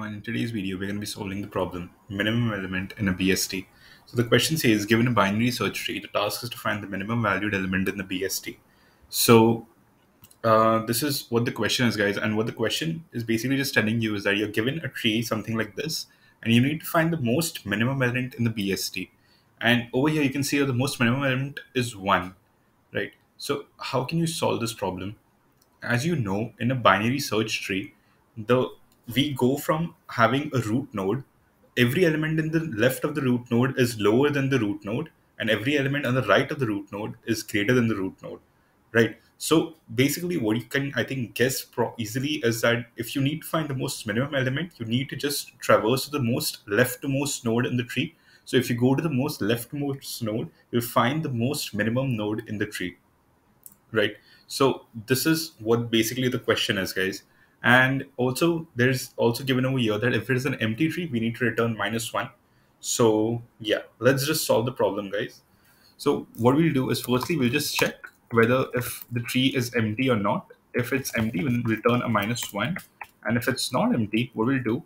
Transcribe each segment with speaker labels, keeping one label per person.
Speaker 1: everyone, in today's video we're going to be solving the problem minimum element in a BST. So the question says, given a binary search tree, the task is to find the minimum valued element in the BST. So this is what the question is, guys, and what the question is basically just telling you is that you're given a tree, something like this, and you need to find the most minimum element in the BST. And over here you can see that the most minimum element is 1, right? So how can you solve this problem? As you know, in a binary search tree, the we go from having a root node. Every element in the left of the root node is lower than the root node, and every element on the right of the root node is greater than the root node, right? So basically what you can, I think, guess easily is that if you need to find the most minimum element, you need to just traverse to the most leftmost node in the tree. So if you go to the most leftmost node, you'll find the most minimum node in the tree, right? So this is what basically the question is, guys. And also there's also given over here that if it is an empty tree, we need to return -1. So yeah, let's just solve the problem, guys. So what we'll do is, firstly we'll just check whether if the tree is empty or not. If it's empty, we'll return a -1. And if it's not empty, what we'll do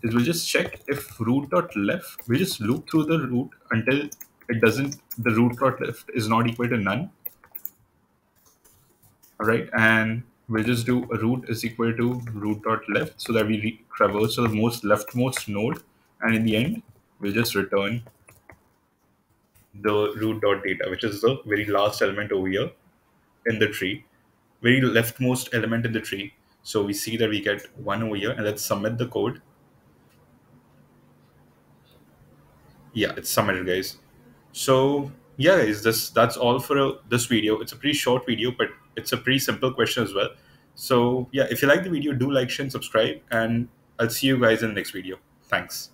Speaker 1: is we'll just check if root.left, we just loop through the root until it doesn't, the root.left is not equal to none. All right, and we'll just do a root is equal to root.left so that we traverse to the most leftmost node, and in the end we'll just return the root.data, which is the very last element over here in the tree, very leftmost element in the tree. So we see that we get 1 over here, and let's submit the code. Yeah, it's submitted, guys. So yeah, guys, that's all for this video. It's a pretty short video, but it's a pretty simple question as well. So yeah, if you like the video, do like, share, and subscribe, and I'll see you guys in the next video. Thanks.